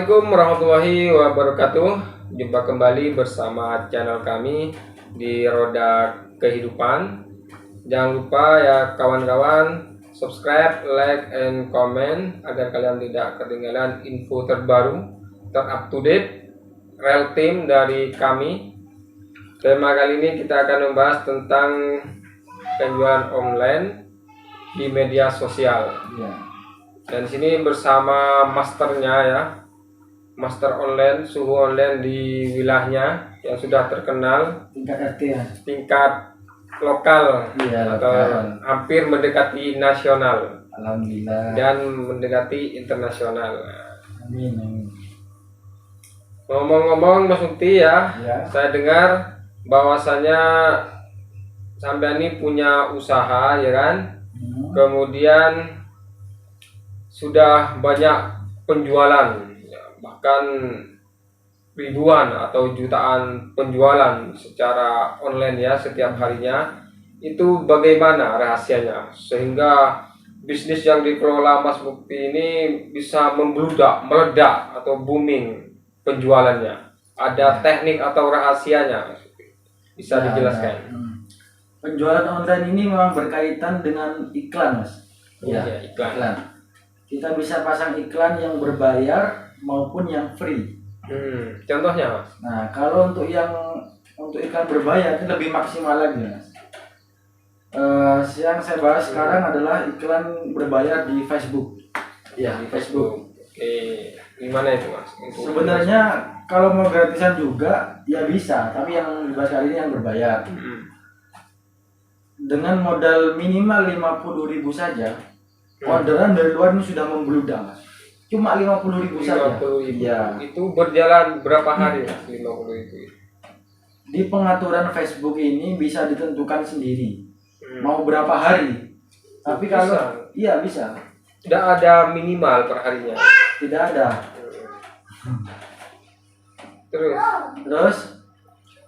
Assalamualaikum warahmatullahi wabarakatuh. Jumpa kembali bersama channel kami di Roda Kehidupan. Jangan lupa ya kawan-kawan, subscribe, like, and comment agar kalian tidak ketinggalan info terbaru, up to date, real time dari kami. Tema kali ini kita akan membahas tentang penjualan online di media sosial. Dan sini bersama masternya ya, master online, suhu online di wilayahnya yang sudah terkenal tingkat RT ya, tingkat lokal iya, atau lokal. hampir mendekati nasional. Alhamdulillah. Dan mendekati internasional. Amin, amin. Ngomong-ngomong Mas Mukti ya, saya dengar bahwasanya sampai ini punya usaha ya kan, kemudian sudah banyak penjualan, bahkan ribuan atau jutaan penjualan secara online ya setiap harinya. Itu bagaimana rahasianya sehingga bisnis yang dikelola Mas Mukti ini bisa membludak, meledak atau booming penjualannya? Ada teknik atau rahasianya? Bisa dijelaskan? Penjualan online ini memang berkaitan dengan iklan, Mas. Ya, iklan. Kita bisa pasang iklan yang berbayar maupun yang free. Contohnya, Mas? Nah, kalau untuk iklan berbayar itu lebih maksimal lagi, Mas. Yang saya bahas sekarang adalah iklan berbayar di Facebook. Ya, di Facebook. Oke, gimana itu, Mas? Sebenarnya kalau mau gratisan juga ya bisa, tapi yang dibahas kali ini yang berbayar. Dengan modal minimal 50.000 saja, orderan dari luar ini sudah membludak, Mas. Cuma 50.000 saja. 50.000. Ya. Itu berjalan berapa hari, Mas? 50.000. Di pengaturan Facebook ini bisa ditentukan sendiri. Mau berapa hari. Tapi kalau iya bisa. Tidak ada minimal per harinya. Tidak ada. Terus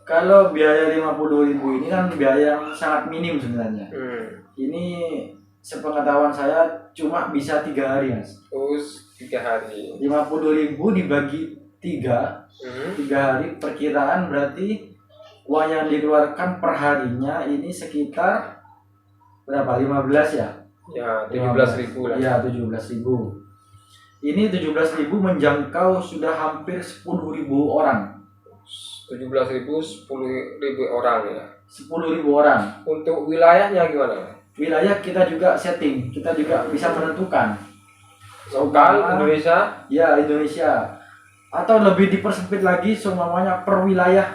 kalau biaya 50.000 ini kan biaya yang sangat minim sebenarnya. Ini sepengetahuan saya cuma bisa 3 hari, Mas. Terus 3 hari. 50.000 dibagi 3, 3 hari perkiraan berarti uang yang dikeluarkan per harinya ini sekitar berapa? 15 ya? Ya, 17.000 lah. Ya, 17.000. Ini 17.000 menjangkau sudah hampir 10.000 orang. 17.000, 10.000 orang ya. 10.000 orang. Untuk wilayahnya gimana? Wilayah kita juga setting, kita juga bisa menentukan. Lokal Indonesia? Ya, Indonesia. Atau lebih dipersempit lagi semuanya per wilayah.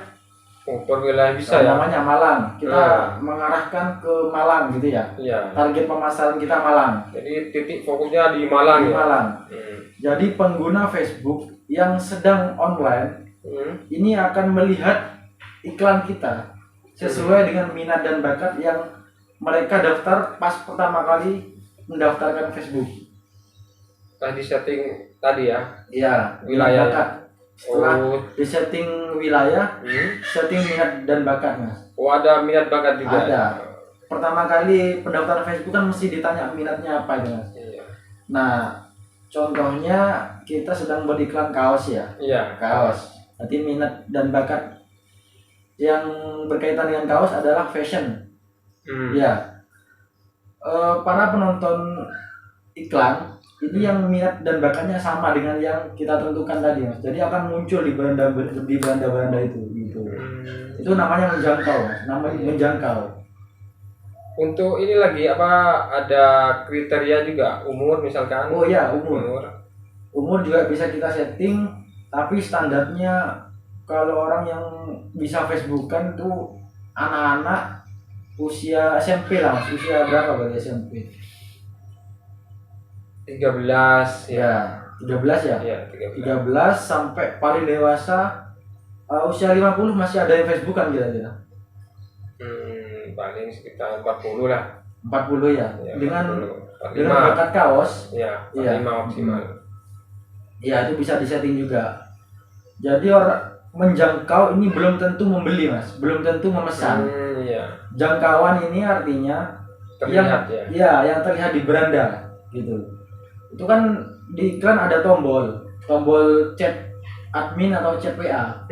Oh, per wilayah bisa ya. Namanya Malang. Kita mengarahkan ke Malang gitu ya. Iya. Target pemasaran kita Malang. Jadi titik fokusnya di Malang di ya. Malang. Jadi pengguna Facebook yang sedang online ini akan melihat iklan kita sesuai dengan minat dan bakat yang mereka daftar pas pertama kali mendaftarkan Facebook. Tadi setting tadi ya? Iya, wilayah. Bakat. Setelah di setting wilayah, setting minat dan bakat, Mas. Oh, ada minat bakat juga? Ada. Pertama kali pendaftaran Facebook kan mesti ditanya minatnya apa itu, Mas. Iya. Nah, contohnya kita sedang beriklan kaos ya. Iya. Kaos. Berarti minat dan bakat yang berkaitan dengan kaos adalah fashion. Ya, para penonton iklan ini yang minat dan bakatnya sama dengan yang kita tentukan tadi, Mas. Jadi akan muncul di beranda-beranda itu, gitu. Itu namanya menjangkau, Mas. Namanya menjangkau. Untuk ini lagi apa? Ada kriteria juga, umur misalkan? Oh ya, umur juga bisa kita setting, tapi standarnya kalau orang yang bisa Facebookan tuh anak-anak usia SMP lah, Mas. Usia berapa berarti SMP? 13 ya. 13 ya? Iya, 13 sampai paling dewasa usia 50 masih ada yang Facebookan kira-kira. Paling sekitar 40 lah. 40 ya. Dengan 45. dengan bakat kaos. Ya, 45 maksimal. Ya, itu bisa disetting juga. Jadi orang menjangkau ini belum tentu membeli, Mas. Belum tentu memesan. Jangkauan ini artinya terlihat yang terlihat di beranda gitu. Itu kan di iklan ada tombol. tombol chat admin atau chat WA.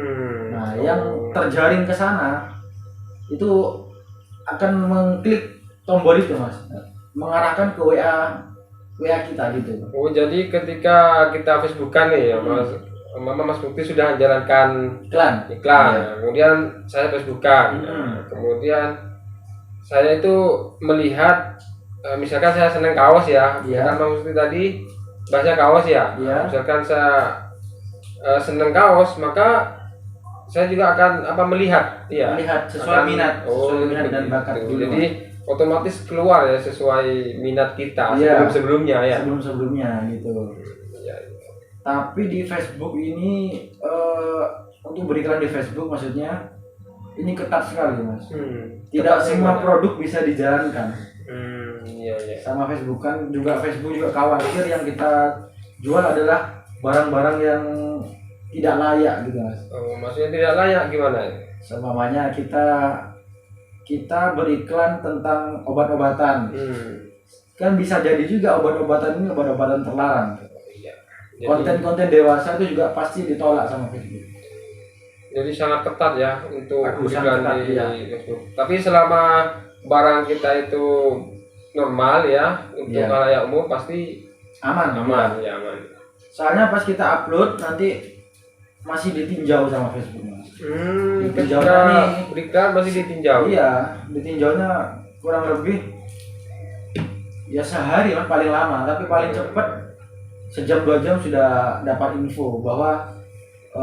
Nah, yang terjaring ke sana itu akan mengklik tombol itu Mas, mengarahkan ke WA kita gitu. Oh, jadi ketika kita Facebookan nih ya Mas, Mas Mukti sudah menjalankan iklan. Ya. Kemudian saya Facebookan. Kemudian saya itu melihat misalkan saya seneng kaos ya, kan Mas Mukti tadi bahasnya kaos ya. Misalkan saya seneng kaos, maka saya juga akan melihat sesuai minat, sesuai minat dan bakat dulu. Jadi otomatis keluar ya sesuai minat kita sebelumnya gitu. Tapi di Facebook ini untuk beriklan di Facebook maksudnya ini ketat sekali Mas. Tidak semua produk bisa dijalankan. Sama Facebook juga khawatir yang kita jual adalah barang-barang yang tidak layak gitu Mas. Maksudnya tidak layak gimana? Seumpamanya kita beriklan tentang obat-obatan. Kan bisa jadi juga obat-obatan ini obat-obatan terlarang. Konten-konten dewasa itu juga pasti ditolak sama Facebook. Jadi sangat ketat ya untuk iklan di Facebook. Tapi selama barang kita itu normal ya untuk khalayak umum pasti aman. Soalnya pas kita upload nanti masih ditinjau sama Facebook Mas. Ketika beriklan masih ditinjau. Iya, ditinjaunya kurang lebih ya sehari kan paling lama, tapi paling cepat sejam 2 jam sudah dapat info bahwa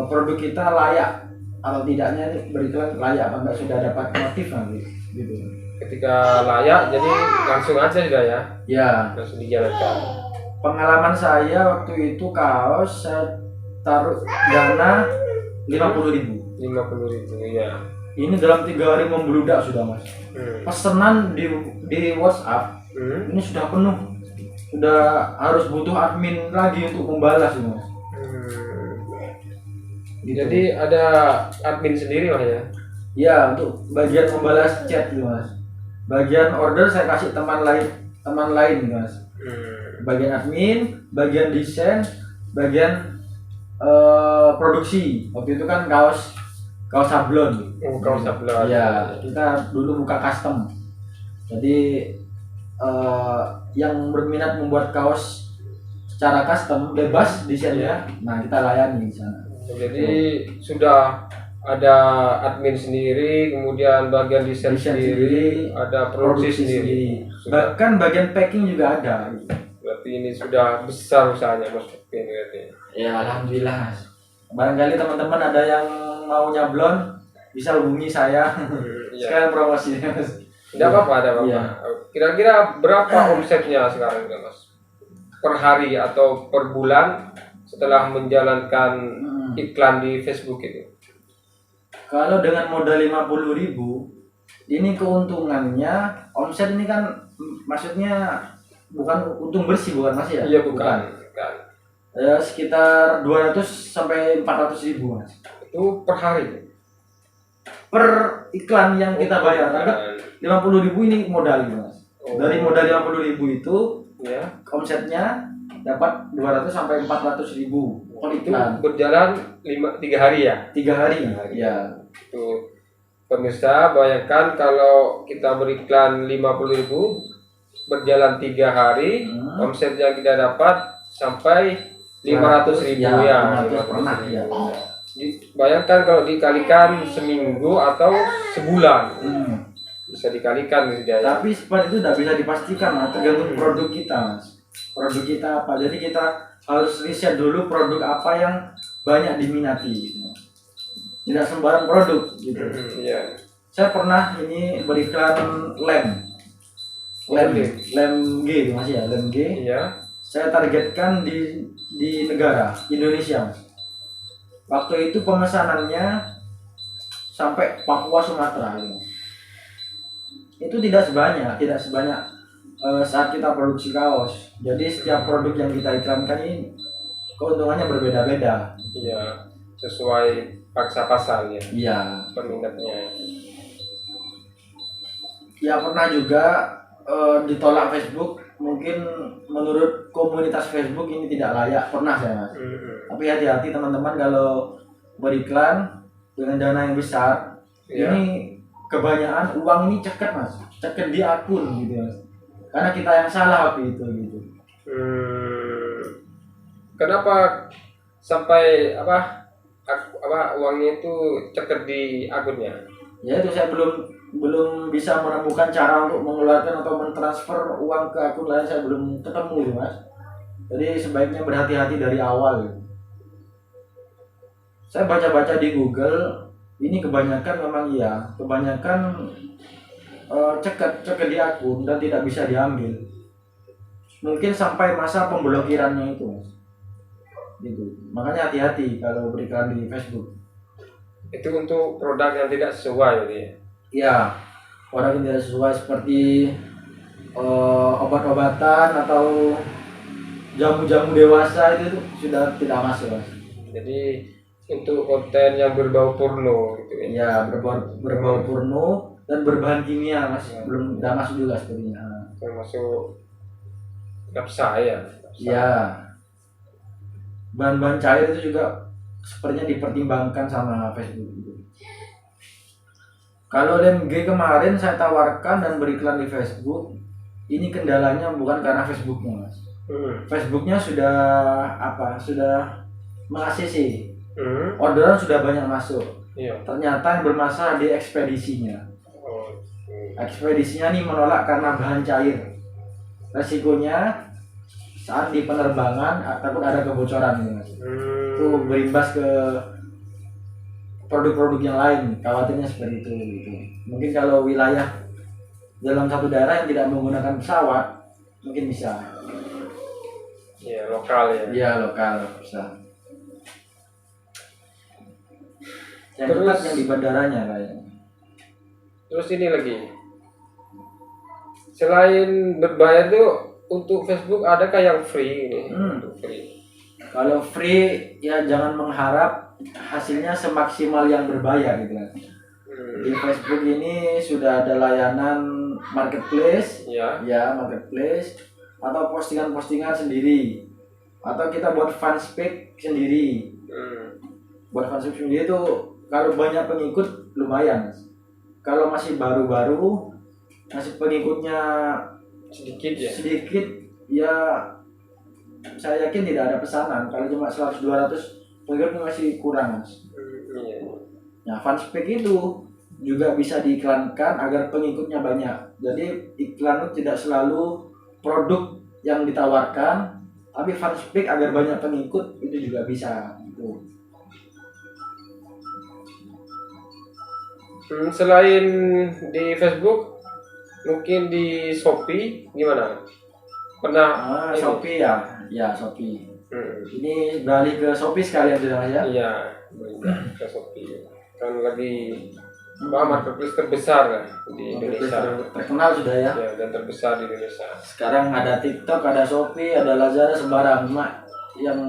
produk kita layak atau tidaknya beriklan layak apa enggak, sudah dapat notif nanti gitu. Ketika layak jadi langsung aja sudah ya. Langsung dijalankan. Pengalaman saya waktu itu kaos saya taruh dana 50.000 ya. Ini dalam 3 hari membludak sudah Mas. Pesanan di WhatsApp ini sudah penuh, sudah harus butuh admin lagi untuk membalas Mas. Gitu. Jadi ada admin sendiri Mas ya? Ya, untuk bagian membalas chat Mas. Bagian order saya kasih teman lain Mas. Bagian admin, bagian desain, bagian produksi. Waktu itu kan kaos sablon. Kaos sablon. Ya, kita dulu buka custom. Jadi yang berminat membuat kaos secara custom bebas desainnya, nah kita layani di sana. Jadi sudah ada admin sendiri, kemudian bagian desain sendiri, ada produksi sendiri. Bahkan bagian packing juga ada. Berarti ini sudah besar usahanya Mas Mukti berarti. Ya alhamdulillah. Barangkali teman-teman ada yang mau nyablon bisa hubungi saya. Sekarang promosi Mas. Tidak apa-apa. Kira-kira berapa omsetnya sekarang Mas? Per hari atau per bulan setelah menjalankan iklan di Facebook itu? Kalau dengan modal 50.000 ini keuntungannya omset ini kan maksudnya bukan untung bersih bukan Mas ya? Iya bukan. Sekitar 200 sampai 400.000 Mas. Itu per hari? Per iklan yang kita bayar. Tapi 50.000 ini modal Mas. Dari modal 50.000 itu omsetnya dapat 200 sampai 400.000 per iklan. Itu berjalan 3 hari ya? 3 hari. Ya. Itu pemirsa bayangkan kalau kita beriklan 50.000 berjalan 3 hari, omset yang kita dapat sampai 500.000 ya. Bayangkan kalau dikalikan seminggu atau sebulan, bisa dikalikan gitu ya. Tapi seperti itu tidak bisa dipastikan, tergantung produk kita Mas. Produk kita apa? Jadi kita harus riset dulu produk apa yang banyak diminati. Gitu. Tidak sembarang produk gitu. Saya pernah ini beriklan lem G Mas ya, lem G. Saya targetkan di negara Indonesia Mas. Waktu itu pemesanannya sampai Papua Sumatera gitu. Itu tidak sebanyak saat kita produksi kaos. Jadi setiap produk yang kita iklankan ini keuntungannya berbeda-beda. Iya, sesuai paksa pasarnya. Iya. Peminatnya. Ya pernah juga ditolak Facebook, mungkin menurut komunitas Facebook ini tidak layak, pernah saya mas. Tapi hati-hati teman-teman kalau beriklan dengan dana yang besar, ini kebanyakan uang ini ceket mas, ceket di akun gitu mas, karena kita yang salah waktu itu gitu. Kenapa sampai uangnya itu ceket di akunnya? Ya itu saya belum bisa menemukan cara untuk mengeluarkan atau mentransfer uang ke akun lain, saya belum ketemu gitu mas. Jadi sebaiknya berhati-hati dari awal gitu. Saya baca-baca di Google, ini kebanyakan memang kebanyakan ceket di akun dan tidak bisa diambil. Mungkin sampai masa pemblokirannya itu mas. Gitu. Makanya hati-hati kalau beriklan di Facebook. Itu untuk produk yang tidak sesuai gitu ya? Iya, produk yang tidak sesuai seperti obat-obatan atau jamu-jamu dewasa itu sudah tidak masuk mas. Jadi untuk konten yang berbau porno gitu ya? Iya, berbau porno dan berbahan kimia mas, belum tidak masuk juga sepertinya. Termasuk nafsa ya? Iya, bahan-bahan cair itu juga sepertinya dipertimbangkan sama Facebook itu. Kalau lem G kemarin saya tawarkan dan beriklan di Facebook, ini kendalanya bukan karena Facebooknya mas. Facebooknya sudah meng-ACC, orderan sudah banyak masuk. Ternyata yang bermasalah di ekspedisinya. Ekspedisinya nih menolak karena bahan cair. Resikonya saat di penerbangan ataupun ada kebocoran gitu mas. Itu berimbas ke produk-produk yang lain, khawatirnya seperti itu gitu. Mungkin kalau wilayah dalam satu daerah yang tidak menggunakan pesawat mungkin bisa. Iya, lokal ya. Iya, lokal bisa. Yang Terus ketat yang di bandaranya kayaknya. Terus ini lagi. Selain berbayar tuh untuk Facebook adakah yang free ini? Untuk free. Kalau free ya jangan mengharap hasilnya semaksimal yang berbayar gitu kan. Di Facebook ini sudah ada layanan marketplace, marketplace atau postingan-postingan sendiri, atau kita buat fanspage sendiri. Buat fanspage sendiri itu kalau banyak pengikut lumayan. Kalau masih baru-baru, masih pengikutnya sedikit ya saya yakin tidak ada pesanan. Kalau cuma 100-200 pengikut masih kurang mas. Nah fanspage itu juga bisa diiklankan agar pengikutnya banyak. Jadi iklan itu tidak selalu produk yang ditawarkan, tapi fanspage agar banyak pengikut itu juga bisa gitu. Selain di Facebook, mungkin di Shopee gimana? Pernah Shopee ya Shopee. Ini beralih ke Shopee sekalian sudah mas ya? Iya, ke Shopee. Kan lagi marketplace terbesar kan di Indonesia. Terkenal sudah ya? Ya, dan terbesar di Indonesia. Sekarang ada TikTok, ada Shopee, ada Lazada sembarang. Yang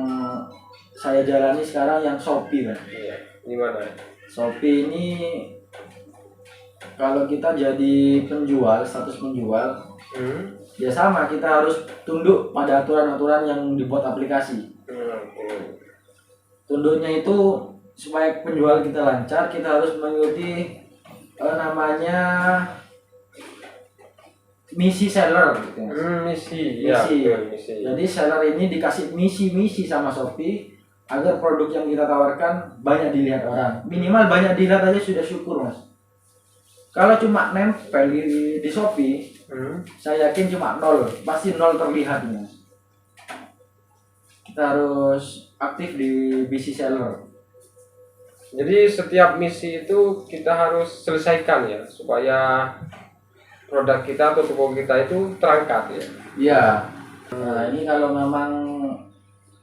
saya jalani sekarang yang Shopee kan? Iya, gimana? Shopee ini kalau kita jadi penjual, status penjual, ya sama, kita harus tunduk pada aturan-aturan yang dibuat aplikasi. Tunduknya itu supaya penjual kita lancar, kita harus mengikuti namanya misi seller gitu. Misi. Jadi seller ini dikasih misi sama Shopee agar produk yang kita tawarkan banyak dilihat orang. Minimal banyak dilihat aja sudah syukur mas. Kalau cuma nempel di Shopee, saya yakin cuma 0, pasti 0 terlihat mas. Kita harus aktif di misi seller. Jadi setiap misi itu kita harus selesaikan ya, supaya produk kita atau toko kita itu terangkat ya. Iya. Nah ini kalau memang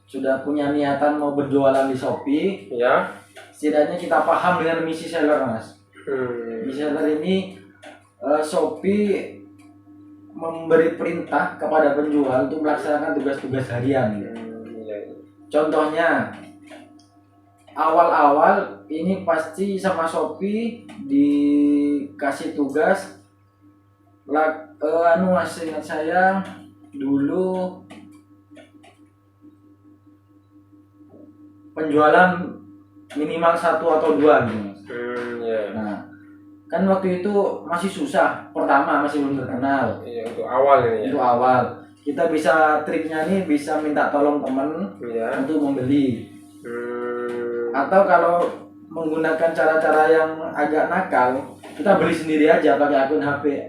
sudah punya niatan mau berjualan di Shopee, ya, setidaknya kita paham dengan misi seller mas. Misi seller ini Shopee memberi perintah kepada penjual untuk melaksanakan tugas-tugas harian. Contohnya awal-awal ini pasti sama Shopee dikasih tugas Mas, ingat saya dulu penjualan minimal 1 atau 2 gitu Mas. Ya. Nah, kan waktu itu masih susah, pertama masih belum terkenal. Iya, untuk awal ini ya. Untuk awal kita bisa triknya nih, bisa minta tolong temen Iya. untuk membeli. Atau kalau menggunakan cara-cara yang agak nakal, kita beli sendiri aja pakai akun HP.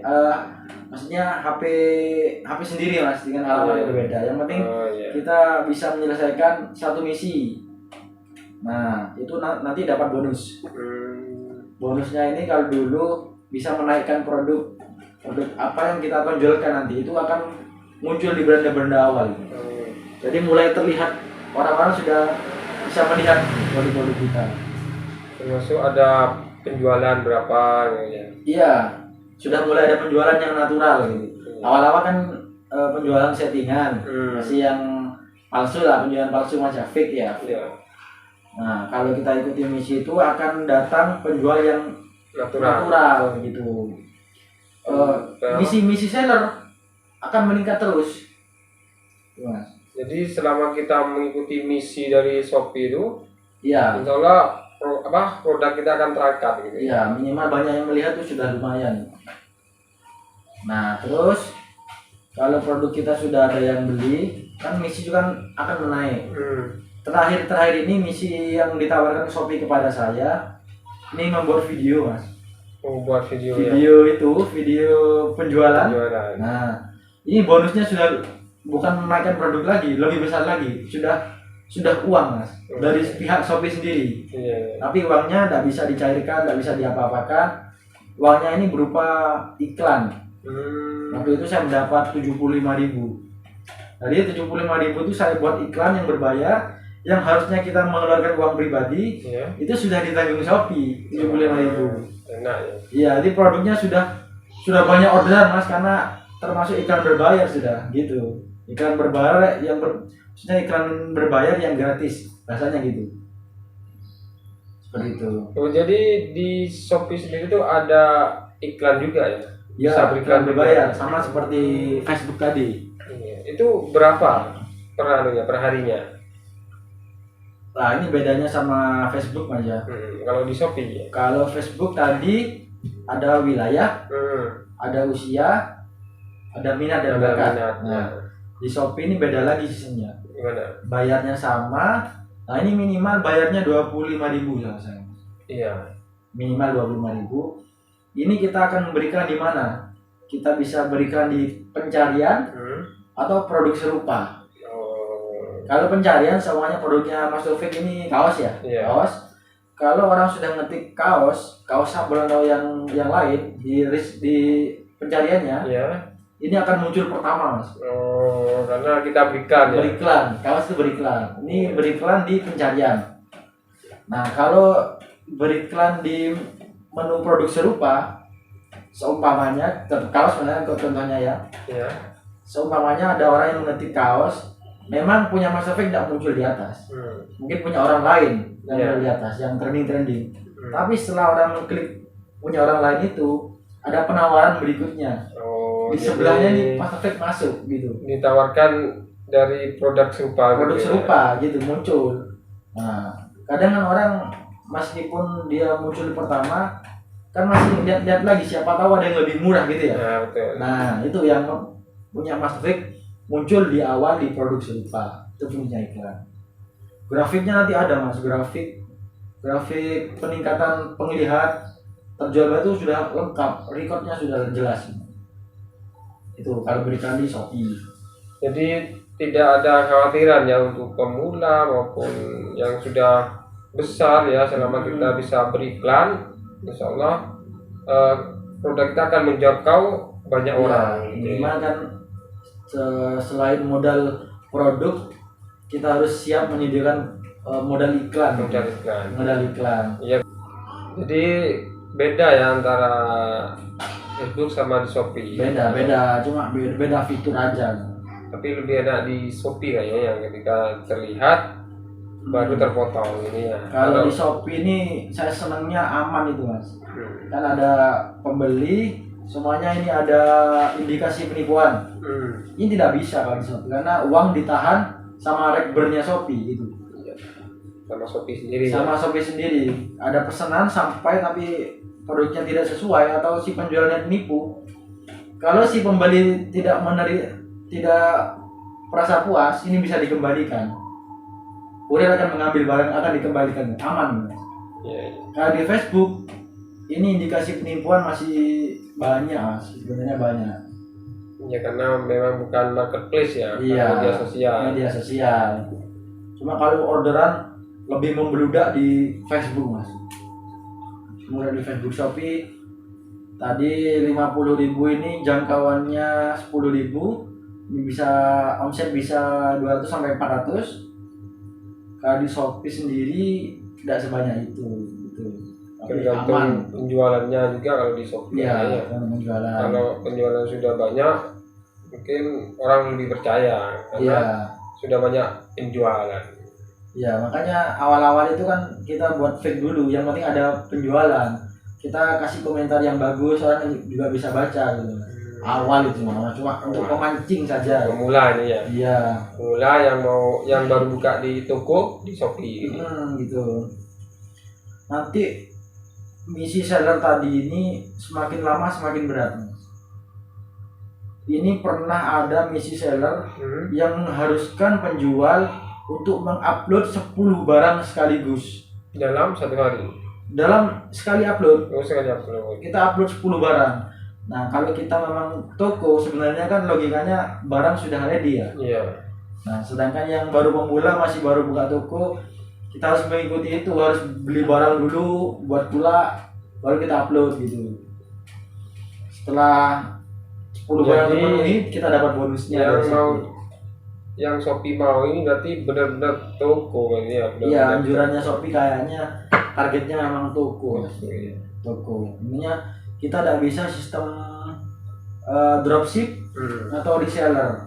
Maksudnya HP sendiri Mas, dengan alamat yang berbeda. Yang penting kita bisa menyelesaikan satu misi. Nah, itu nanti dapat bonus. Bonusnya ini kalau dulu bisa menaikkan produk apa yang kita tonjolkan nanti itu akan muncul di beranda-beranda awal. Jadi mulai terlihat, orang-orang sudah bisa melihat produk-produk kita. Termasuk ada penjualan berapa gitu ya. Iya, sudah mulai ada penjualan yang natural gitu. Awal-awal kan penjualan settingan, masih yang palsu lah, penjualan palsu macam fake ya. Nah, kalau kita ikuti misi itu akan datang penjual yang natural gitu. Misi-misi seller akan meningkat terus. Mas. Jadi selama kita mengikuti misi dari Shopee itu, iya, insya Allah produk kita akan terangkat gitu. Iya, minimal banyak yang melihat itu sudah lumayan. Nah, terus kalau produk kita sudah ada yang beli, kan misi juga akan menaik. Terakhir ini misi yang ditawarkan Shopee kepada saya ini membuat video Mas. Buat video video penjualan. Nah, ini bonusnya sudah bukan menaikkan produk lagi, lebih besar lagi, sudah uang Mas, dari pihak Shopee sendiri. Tapi uangnya tidak bisa dicairkan, tidak bisa diapa-apakan. Uangnya ini berupa iklan. Waktu itu saya mendapat 75.000. Dari 75.000 itu saya buat iklan yang berbayar, yang harusnya kita mengeluarkan uang pribadi, itu sudah ditanggung Shopee 75.000. Enak ya. Iya, jadi produknya sudah banyak orderan Mas, karena termasuk iklan berbayar sudah gitu. Iklan berbayar maksudnya iklan berbayar yang gratis, rasanya gitu. Seperti itu. Oh, jadi di Shopee sendiri tuh ada iklan juga ya? Ya, iklan berbayar sama seperti Facebook tadi. Itu berapa per harinya? Nah, ini bedanya sama Facebook aja. Kalau di Shopee ya? Kalau Facebook tadi ada wilayah, ada usia, ada minat dan bakat. Nah, di Shopee ini beda lagi sistemnya. Gimana? Bayarnya sama. Nah, ini minimal bayarnya 25.000 sama saya. Iya. Minimal 25.000. Ini kita akan memberikan di mana? Kita bisa berikan di pencarian atau produk serupa. Kalau pencarian semuanya produknya Mas Taufik ini kaos ya, kaos. Kalau orang sudah ngetik kaos sablon atau yang lain di pencariannya, ini akan muncul pertama Mas. Karena kita berikan ya. Beriklan, kaos itu beriklan. Ini beriklan di pencarian. Nah, kalau beriklan di menu produk serupa, seumpamanya kaos mana contohnya ya. Seumpamanya ada orang yang mengetik kaos, memang punya Mas Taufik tidak muncul di atas. Mungkin punya orang lain yang di atas, yang trending. Tapi setelah orang mengklik punya orang lain itu, ada penawaran berikutnya. Di sebelahnya nih Mas Taufik masuk gitu. Ditawarkan dari produk serupa. Produk serupa gitu muncul. Nah, kadang kan orang meskipun dia muncul pertama, kan masih lihat-lihat lagi siapa tahu ada yang lebih murah gitu ya. Betul. Nah, itu yang punya Mas Taufik muncul di awal di produk serupa, itu punya iklan. Grafiknya nanti ada Mas, grafik peningkatan penglihat terjual itu sudah lengkap, recordnya sudah jelas. Itu kalau berikan di Shopee. Jadi tidak ada khawatiran ya untuk pemula maupun yang sudah besar ya, selama kita bisa beriklan, insya Allah produk kita akan menjangkau banyak orang. Minimal kan selain modal produk, kita harus siap menyediakan modal iklan. Iya. Jadi beda ya antara Facebook sama di Shopee. Beda, cuma beda fitur aja. Tapi lebih enak di Shopee kayaknya, yang ketika terlihat baru terpotong ini ya. Kalau di Shopee ini saya senangnya aman itu Mas. Kan ada pembeli, semuanya ini ada indikasi penipuan. Ini tidak bisa kalau di Shopee karena uang ditahan sama rekbernya Shopee gitu. Sama Shopee sendiri. Sama Shopee sendiri. Ada pesanan sampai tapi produknya tidak sesuai atau si penjualnya menipu. Kalau si pembeli tidak merasa puas, ini bisa dikembalikan. Kurir akan mengambil barang, akan dikembalikan, aman. Kalau di Facebook ini indikasi penipuan masih banyak, sebenarnya banyak. Ya karena memang bukan marketplace ya, Iya, media sosial. Media sosial. Cuma kalau orderan lebih membludak di Facebook mas. Kemudian di Facebook Shopee tadi 50.000 ini jangkauannya 10.000, ini bisa omset bisa 200 sampai 400. Kalau di Shopee sendiri tidak sebanyak itu gitu. Tapi Tergantung aman. penjualannya juga kalau di Shopee. Iya, penjualan. Kalau penjualan sudah banyak, mungkin orang lebih percaya karena sudah banyak penjualan. Ya makanya awal-awal itu kan kita buat fake dulu, yang penting ada penjualan. Kita kasih komentar yang bagus, orang juga bisa baca gitu. Awal itu cuma untuk pemancing saja. Pemula ini ya. Iya. Pemula yang baru buka di toko di Shopee. Gitu. Nanti misi seller tadi ini semakin lama semakin berat. Ini pernah ada misi seller yang mengharuskan penjual untuk mengupload 10 barang sekaligus dalam satu hari. Dalam sekali upload. Sekali upload. Kita upload 10 barang. Nah, kalau kita memang toko sebenarnya kan logikanya barang sudah ready ya. Iya. Nah, sedangkan yang baru pemula masih baru buka toko, kita harus mengikuti itu, harus beli barang dulu buat pula baru kita upload gitu. Setelah 10 barang terpenuhi, kita dapat bonusnya. Yang Shopee mau ini berarti benar-benar toko kan ya. Iya, anjurannya Shopee kayaknya targetnya memang toko. Toko. Ininya kita tidak bisa sistem dropship atau reseller.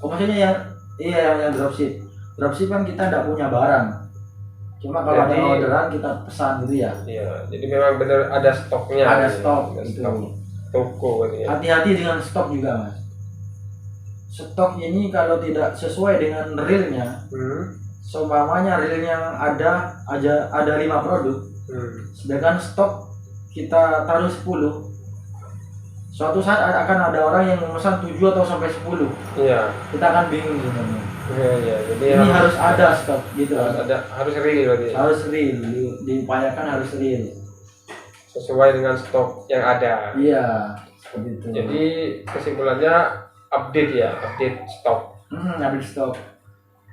Maksudnya yang dropship. Dropship kan kita tidak punya barang. Cuma kalau ada orderan kita pesan gitu ya. Iya, jadi memang benar ada stoknya. Ada stok gitu. Toko kan ya. Hati-hati dengan stok juga mas. Stok ini kalau tidak sesuai dengan realnya, seumpamanya realnya ada 5 produk, sedangkan stok kita taruh 10, suatu saat akan ada orang yang memesan 7 atau sampai 10. Iya. Kita akan bingung sebenarnya. Iya. Jadi ini harus ada stok gitu. Harus real berarti. Harus real, diupayakan harus real. Sesuai dengan stok yang ada. Iya, seperti itu. Jadi kesimpulannya update stok. Update stok.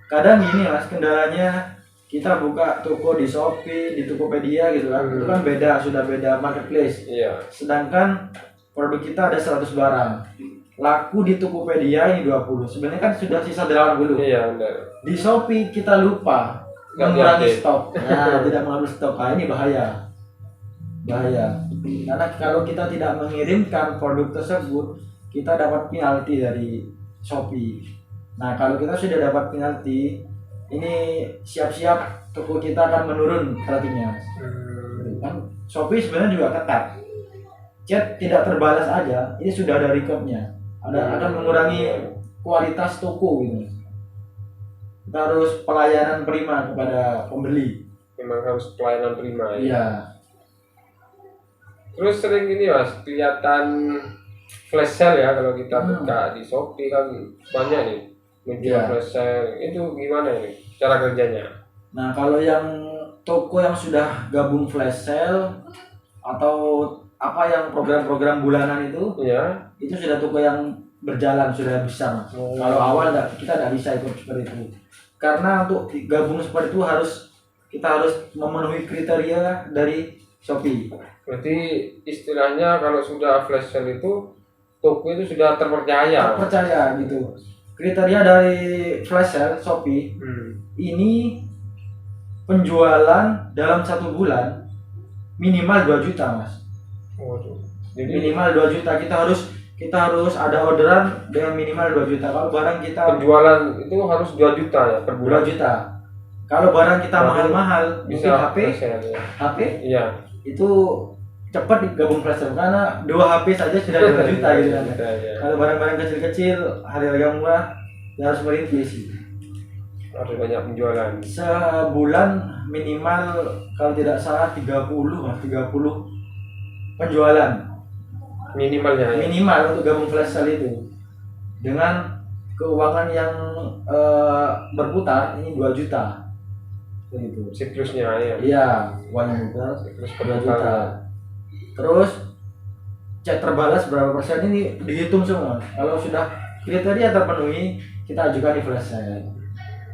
Kadang gini mas, kendalanya kita buka toko di Shopee, di Tokopedia gitu kan, itu kan sudah beda marketplace. Iya. Sedangkan produk kita ada 100 barang, laku di Tokopedia ini 20. Sebenarnya kan sudah sisa 80. Iya benar. Di Shopee kita lupa mengurangi stok. Nah, tidak mengambil stok. Nah, ini bahaya. Karena kalau kita tidak mengirimkan produk tersebut, kita dapat penalti dari Shopee. Nah, kalau kita sudah dapat penalti, ini siap-siap toko kita akan menurun ratingnya. Kan Shopee sebenarnya juga ketat. Chat tidak terbalas aja, ini sudah ada recordnya. Akan mengurangi kualitas toko gitu. Kita harus pelayanan prima kepada pembeli. Memang harus pelayanan prima ya. Iya. Terus sering ini mas, kelihatan flash sale ya kalau kita buka di Shopee kan banyak nih menjual flash sale. Itu gimana ini cara kerjanya? Nah kalau yang toko yang sudah gabung flash sale atau apa yang program-program bulanan itu, itu sudah toko yang berjalan sudah bisa mas. Kalau awal kita tidak bisa ikut seperti itu. Karena untuk gabung seperti itu kita harus memenuhi kriteria dari Shopee. Berarti istilahnya kalau sudah flash sale itu toko itu sudah terpercaya. Terpercaya gitu. Kriteria dari flash sale Shopee ini penjualan dalam 1 bulan minimal 2 juta mas. Waduh. Jadi minimal 2 juta kita harus ada orderan dengan minimal 2 juta. Kalau barang kita penjualan itu harus 2 juta ya per bulan. 2 juta. Kalau barang kita mahal-mahal, bisa HP, ya. HP, iya. itu cepat digabung flash sale karena 2 HP saja sudah 2 juta gitu kan. Ya. Kalau barang-barang kecil-kecil harga murah ya harus merintis sih. Harus banyak penjualan. Sebulan minimal kalau tidak salah 30 penjualan Minimalnya ya. minimal untuk gabung flash sale itu. Dengan keuangan yang berputar ini 2 juta. Begitu. Siklusnya ya. Iya, uang yang berputar Siklus 2 juta. perputaran. Terus chat terbalas berapa persen ini dihitung semua. Kalau sudah kriteria terpenuhi, kita ajukan di flash sale.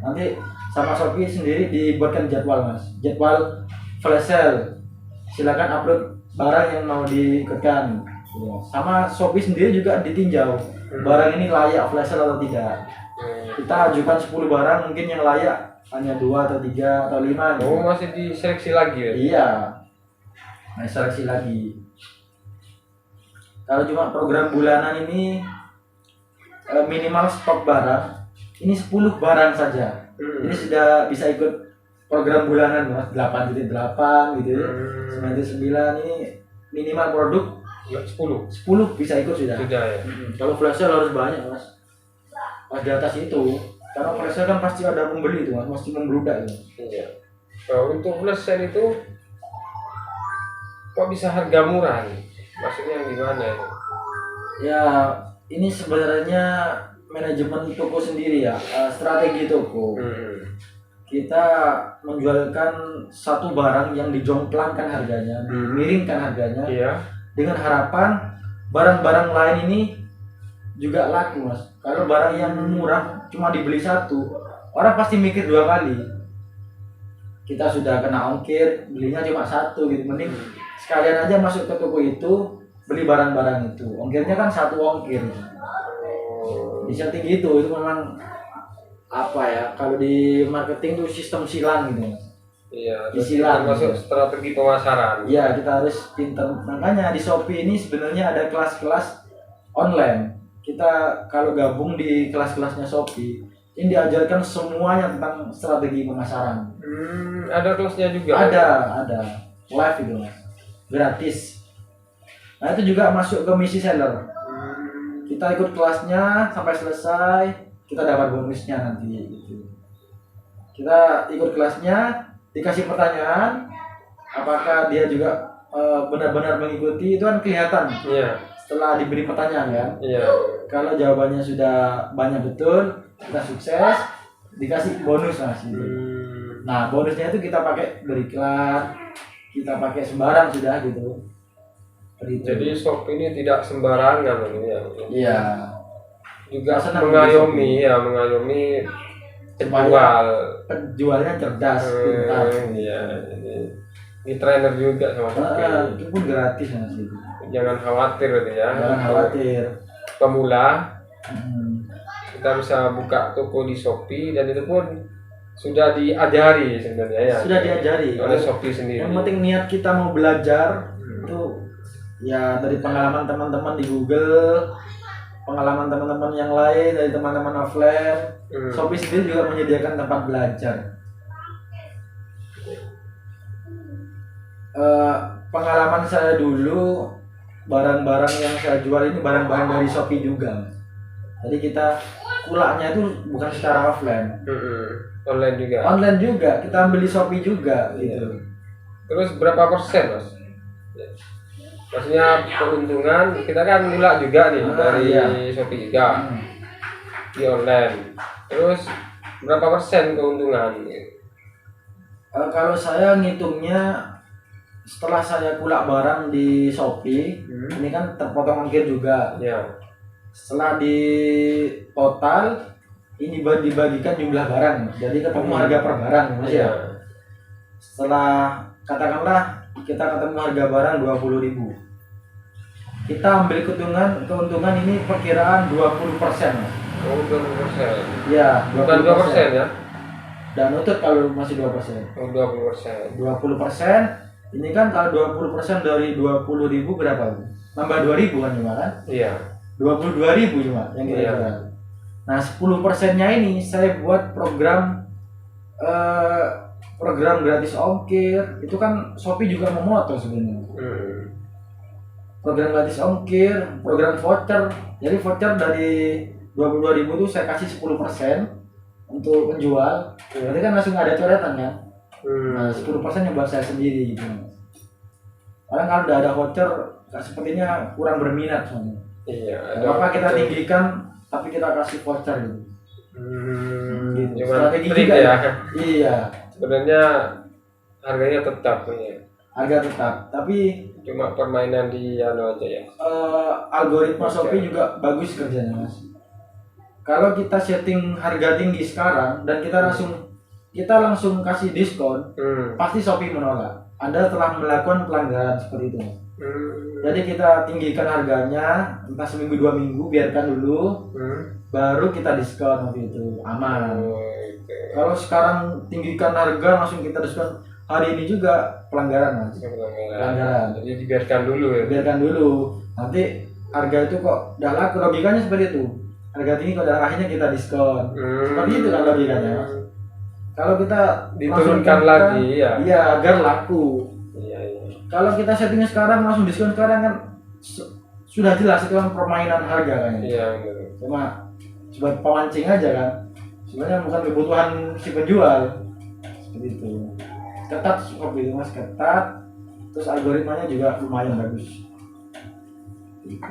Nanti sama Shopee sendiri dibuatkan jadwal mas, jadwal flash sale. Silakan upload barang yang mau diikutkan. Ya. Sama Shopee sendiri juga ditinjau barang ini layak flash sale atau tidak. Kita ajukan 10 barang, mungkin yang layak hanya 2 atau 3 atau 5. Oh, masih diseleksi lagi ya? Iya. Nah, seleksi lagi. Kalau cuma program bulanan ini minimal stok barang ini 10 barang saja. Ini sudah bisa ikut program bulanan mas, 8.8 gitu ya. 9.9 ini minimal produk 10 bisa ikut sudah. Sudah ya. Kalau flash sale harus banyak mas. Pas di atas itu, karena flash sale kan pasti ada pembeli itu mas, pasti membludak itu. Iya. Kalau untuk flash sale itu kok bisa harga murah nih? Maksudnya gimana ini? Ya, ini sebenarnya manajemen toko sendiri ya, strategi toko. Kita menjualkan satu barang yang dijomplangkan harganya, dimiringkan harganya, Iya. dengan harapan barang-barang lain ini juga laku mas. Kalau barang yang murah cuma dibeli satu, orang pasti mikir 2 kali. Kita sudah kena ongkir, belinya cuma satu gitu, mending sekalian aja masuk ke toko itu beli barang-barang itu. Ongkirnya kan 1 ongkir. Di setting gitu, itu memang apa ya? Kalau di marketing tuh sistem silang gitu mas. Iya, Disilang masuk gitu. strategi pemasaran. Iya, kita harus pintar. Makanya di Shopee ini sebenarnya ada kelas-kelas online. Kita kalau gabung di kelas-kelasnya Shopee, ini diajarkan semuanya tentang strategi pemasaran. Ada kelasnya juga. Ada live itu mas, gratis. Nah itu juga masuk ke misi seller. Kita ikut kelasnya sampai selesai, kita dapat bonusnya nanti. Gitu. Kita ikut kelasnya, dikasih pertanyaan, apakah dia juga benar-benar mengikuti, itu kan kelihatan. Iya. Setelah diberi pertanyaan kan. Iya. Kalau jawabannya sudah banyak betul, kita sukses, dikasih bonus mas. Gitu. Nah bonusnya itu kita pakai beriklan, kita pakai sembarang sudah gitu. Jadi Shopee ini tidak sembarangan ini ya. Iya. Juga Senang mengayomi ya, mengayomi penjual. Penjualnya cerdas, pintar. Iya. Ini trainer juga sama Shopee. Itu pun gratis mas itu. Jangan khawatir gitu ya. Jangan khawatir. Pemula kita bisa buka toko di Shopee dan itu pun sudah diajari sebenarnya ya. Sudah diajari oleh Shopee sendiri. Yang penting niat kita mau belajar itu ya dari pengalaman teman-teman di Google, pengalaman teman-teman yang lain dari teman-teman offline. Shopee sendiri juga menyediakan tempat belajar. Pengalaman saya dulu, barang-barang yang saya jual ini barang-barang dari Shopee juga. Jadi kita kulaknya itu bukan secara offline. Online juga. Online juga, kita ambil di Shopee juga gitu. Terus berapa persen mas? Maksudnya keuntungan kita kan mulak juga nih dari Shopee juga di online. Terus berapa persen keuntungan? Kalau saya ngitungnya setelah saya kulak barang di Shopee, ini kan terpotong ongkir juga. Ya. Setelah di total ini dibagikan jumlah barang, jadi ketemu harga per barang, mas ya. Setelah katakanlah kita ketemu harga barang 20.000, kita ambil keuntungan ini perkiraan 20%. Oh 20%. Ya, 20%. Bukan 2% ya? Dan nutut kalau masih 2%. Oh 20%. 20%. Ini kan kalau 20% dari 20.000 berapa? Nambah 2.000 kan cuma kan? Iya. 22.000 cuma yang kira-kira. Nah 10%-nya ini saya buat program program gratis ongkir. Itu kan Shopee juga memotong sebenarnya. program gratis ongkir, program voucher. Jadi voucher dari 22.000 tuh saya kasih 10% untuk penjual. Berarti kan langsung ada coretan kan. Nah, 10% yang buat saya sendiri gitu. Karena kalau udah ada voucher, sepertinya kurang berminat soalnya. Iya. Apa kita tinggikan, tapi kita kasih voucher gitu. Gitu. Cuma Strategi trik juga ya. Iya. Sebenarnya harganya tetap ya. Harga tetap, tapi Cuma permainan di aja ya. algoritma Shopee juga bagus kerjanya mas. Kalau kita setting harga tinggi sekarang dan kita langsung kasih diskon, pasti Shopee menolak. Anda telah melakukan pelanggaran seperti itu. Jadi kita tinggikan harganya, entah seminggu 2 minggu, biarkan dulu, baru kita diskon waktu itu aman. Kalau sekarang tinggikan harga langsung kita diskon, hari ini juga pelanggaran mas. Pelanggaran. Jadi dibiarkan dulu ya. Biarkan dulu. Nanti harga itu kok udah laku, logikanya seperti itu. Harga tinggi kok akhirnya kita diskon. Seperti itu kan logikanya mas. Kalau kita diturunkan lagi ya. Iya, agar laku. Iya. Kalau kita settingnya sekarang langsung diskon sekarang kan sudah jelas itu kan permainan harga kan. Iya benar. Cuma sebagai pemancing aja kan. Sebenarnya bukan kebutuhan si penjual. Seperti itu. Ketat seperti itu mas, ketat. Terus algoritmanya juga lumayan bagus. Gitu.